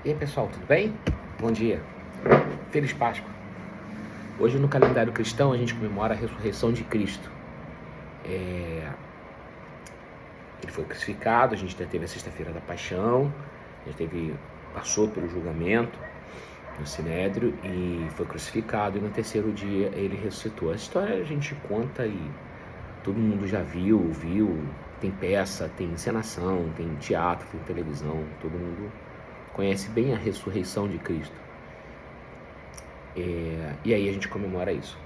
E aí pessoal, tudo bem? Bom dia, Feliz Páscoa. Hoje no calendário cristão a gente comemora a ressurreição de Cristo. Ele foi crucificado, a gente teve a sexta-feira da paixão, a gente passou pelo julgamento no Sinédrio e foi crucificado, e no terceiro dia ele ressuscitou. A história a gente conta e todo mundo já viu, tem peça, tem encenação, tem teatro, tem televisão, todo mundo conhece bem a ressurreição de Cristo. E aí a gente comemora isso.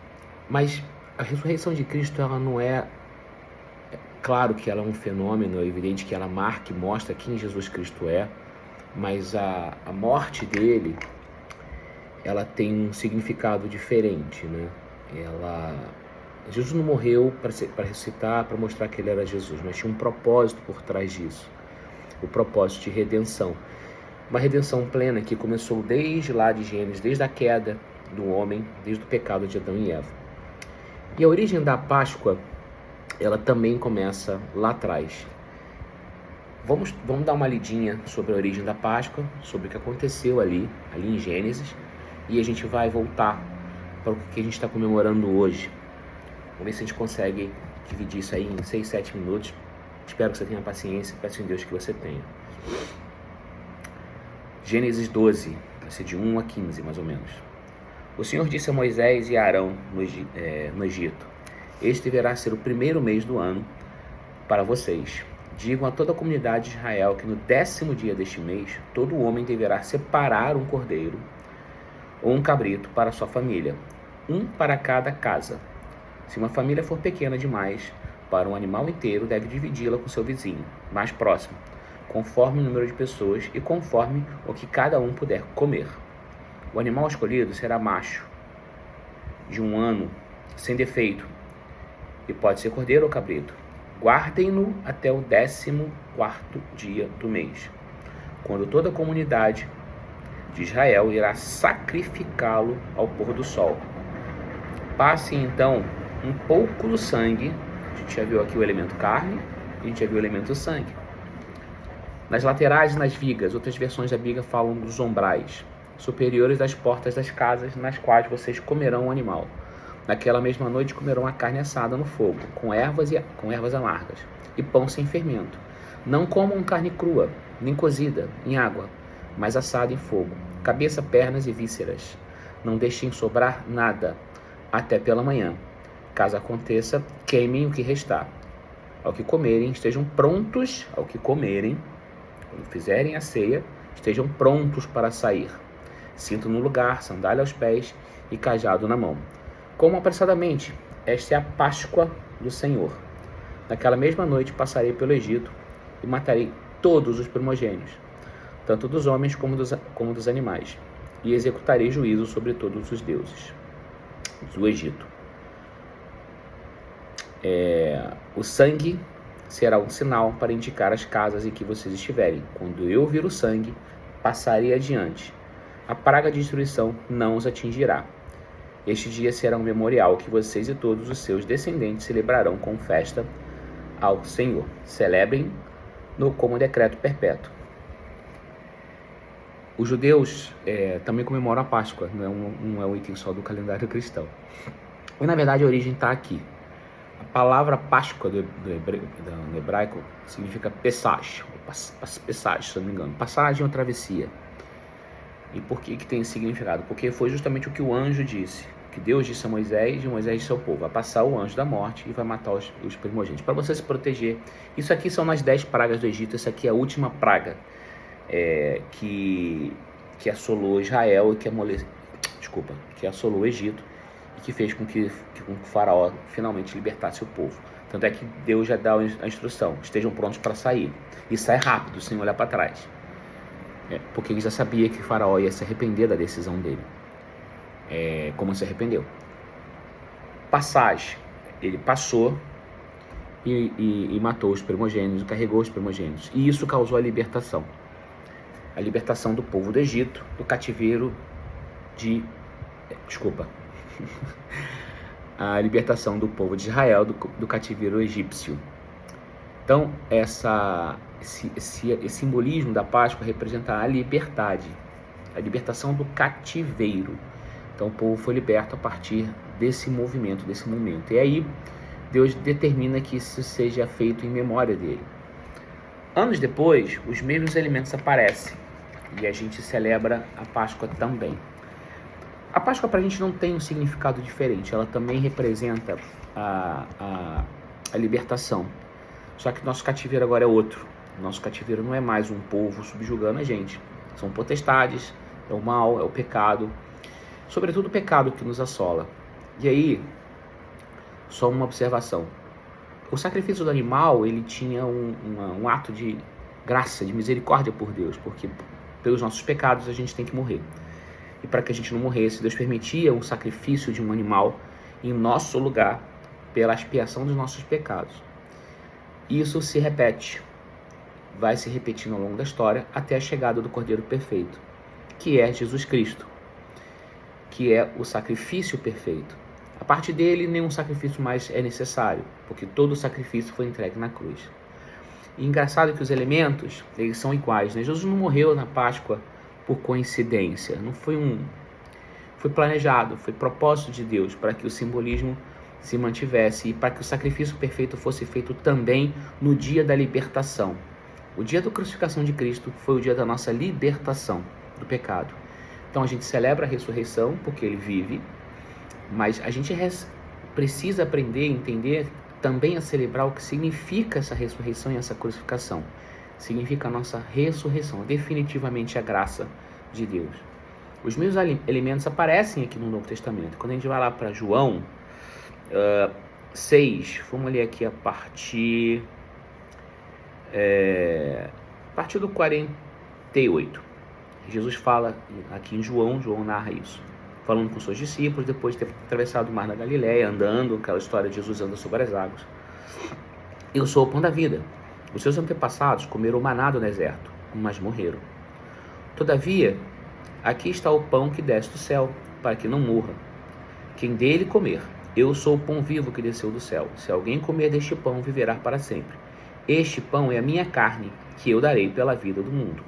Mas a ressurreição de Cristo, ela não é... Claro que ela é um fenômeno, é evidente que ela marca e mostra quem Jesus Cristo é, mas a morte dele, ela tem um significado diferente, né? Jesus não morreu para ressuscitar, para mostrar que ele era Jesus, mas tinha um propósito por trás disso, o propósito de redenção. Uma redenção plena que começou desde lá de Gênesis, desde a queda do homem, desde o pecado de Adão e Eva. E a origem da Páscoa, ela também começa lá atrás. Vamos dar uma lidinha sobre a origem da Páscoa, sobre o que aconteceu ali em Gênesis, e a gente vai voltar para o que a gente está comemorando hoje. Vamos ver se a gente consegue dividir isso aí em 6, 7 minutos. Espero que você tenha paciência, peço em Deus que você tenha. Gênesis 12, vai ser de 1 a 15, mais ou menos. O Senhor disse a Moisés e a Arão no Egito: Este deverá ser o primeiro mês do ano para vocês. Digam a toda a comunidade de Israel que no 10º dia deste mês, todo homem deverá separar um cordeiro ou um cabrito para sua família, um para cada casa. Se uma família for pequena demais para um animal inteiro, deve dividi-la com seu vizinho mais próximo, conforme o número de pessoas e conforme o que cada um puder comer. O animal escolhido será macho, de 1 ano, sem defeito, e pode ser cordeiro ou cabrito. Guardem-no até o 14º dia do mês, quando toda a comunidade de Israel irá sacrificá-lo ao pôr do sol. Passem então um pouco do sangue. A gente já viu aqui o elemento carne, a gente já viu o elemento sangue. Nas laterais e nas vigas, outras versões da Bíblia falam dos ombrais superiores das portas das casas nas quais vocês comerão o animal. Naquela mesma noite comerão a carne assada no fogo, com ervas amargas, e pão sem fermento. Não comam carne crua, nem cozida em água, mas assada em fogo, cabeça, pernas e vísceras. Não deixem sobrar nada até pela manhã. Caso aconteça, queimem o que restar. Ao que comerem, estejam prontos ao que comerem. Quando fizerem a ceia, estejam prontos para sair. Cinto no lugar, sandália aos pés e cajado na mão. Comam apressadamente. Esta é a Páscoa do Senhor. Naquela mesma noite passarei pelo Egito e matarei todos os primogênitos, tanto dos homens como dos animais, e executarei juízo sobre todos os deuses do Egito. O sangue será um sinal para indicar as casas em que vocês estiverem. Quando eu vir o sangue, passarei adiante. A praga de destruição não os atingirá. Este dia será um memorial que vocês e todos os seus descendentes celebrarão com festa ao Senhor. Celebrem-no como decreto perpétuo. Os judeus também comemoram a Páscoa, não é um item só do calendário cristão. E na verdade a origem está aqui. A palavra Páscoa no hebraico significa Pesach, se eu não me engano, passagem ou travessia. E por que tem esse significado? Porque foi justamente o que o anjo disse, que Deus disse a Moisés, e Moisés disse ao povo: vai passar o anjo da morte e vai matar os primogênitos, para você se proteger. Isso aqui são as 10 pragas do Egito. Essa aqui é a última praga que assolou Israel e que assolou o Egito, e que fez com que o faraó finalmente libertasse o povo. Tanto é que Deus já dá a instrução: estejam prontos para sair, e sai rápido, sem olhar para trás, porque ele já sabia que o faraó ia se arrepender da decisão dele, como se arrependeu. Passagem: ele passou e matou os primogênitos, carregou os primogênitos, e isso causou a libertação do povo do Egito, do cativeiro a libertação do povo de Israel do cativeiro egípcio. Então, esse simbolismo da Páscoa representa a liberdade. a libertação do cativeiro. Então o povo foi liberto a partir desse movimento, desse momento. E aí Deus determina que isso seja feito em memória dele. Anos depois, os mesmos elementos aparecem e a gente celebra a Páscoa também. A Páscoa para a gente não tem um significado diferente, ela também representa a libertação. Só que nosso cativeiro agora é outro. Nosso cativeiro não é mais um povo subjugando a gente. São potestades, é o mal, é o pecado. Sobretudo o pecado que nos assola. E aí, só uma observação. O sacrifício do animal, ele tinha um ato de graça, de misericórdia por Deus, porque pelos nossos pecados a gente tem que morrer. E para que a gente não morresse, Deus permitia o sacrifício de um animal em nosso lugar, pela expiação dos nossos pecados. Isso se repete, vai se repetindo ao longo da história, até a chegada do Cordeiro Perfeito, que é Jesus Cristo, que é o sacrifício perfeito. A partir dele, nenhum sacrifício mais é necessário, porque todo o sacrifício foi entregue na cruz. E engraçado que os elementos, eles são iguais, né? Jesus não morreu na Páscoa por coincidência, não foi foi planejado, foi propósito de Deus para que o simbolismo se mantivesse e para que o sacrifício perfeito fosse feito também no dia da libertação. O dia da crucificação de Cristo foi o dia da nossa libertação do pecado. Então a gente celebra a ressurreição porque ele vive, mas a gente precisa aprender a entender também a celebrar o que significa essa ressurreição e essa crucificação. Significa a nossa ressurreição, definitivamente a graça de Deus. Os mesmos elementos aparecem aqui no Novo Testamento. Quando a gente vai lá para João 6, vamos ler aqui a partir do 48. Jesus fala aqui em João narra isso, falando com seus discípulos, depois de ter atravessado o mar da Galileia, andando, aquela história de Jesus anda sobre as águas. Eu sou o pão da vida. Os seus antepassados comeram o maná do deserto, mas morreram. Todavia, aqui está o pão que desce do céu, para que não morra. Quem dele comer, eu sou o pão vivo que desceu do céu. Se alguém comer deste pão, viverá para sempre. Este pão é a minha carne, que eu darei pela vida do mundo.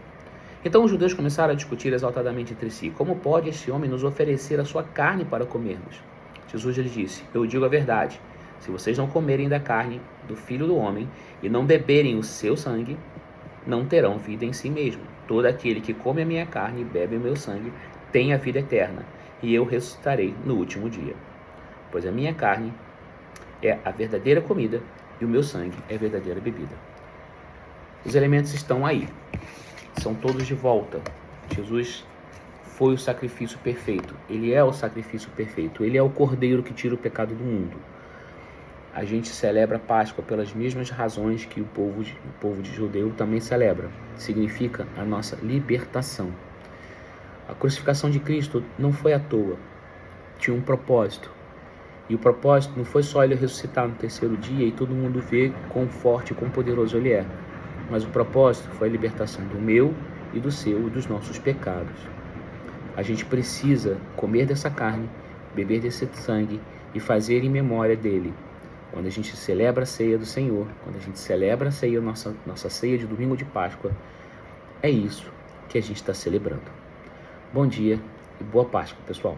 Então os judeus começaram a discutir exaltadamente entre si: como pode esse homem nos oferecer a sua carne para comermos? Jesus lhes disse: eu digo a verdade, se vocês não comerem da carne do Filho do Homem e não beberem o seu sangue, não terão vida em si mesmo. Todo aquele que come a minha carne e bebe o meu sangue tem a vida eterna, e eu ressuscitarei no último dia. Pois a minha carne é a verdadeira comida e o meu sangue é a verdadeira bebida. Os elementos estão aí, são todos de volta. Jesus foi o sacrifício perfeito, ele é o sacrifício perfeito, ele é o cordeiro que tira o pecado do mundo. A gente celebra a Páscoa pelas mesmas razões que o povo de judeu também celebra. Significa a nossa libertação. A crucificação de Cristo não foi à toa, tinha um propósito. E o propósito não foi só ele ressuscitar no terceiro dia e todo mundo ver quão forte e quão poderoso ele é. Mas o propósito foi a libertação do meu e do seu e dos nossos pecados. A gente precisa comer dessa carne, beber desse sangue e fazer em memória dele. Quando a gente celebra a ceia do Senhor, quando a gente celebra a ceia, nossa ceia de domingo de Páscoa, é isso que a gente está celebrando. Bom dia e boa Páscoa, pessoal.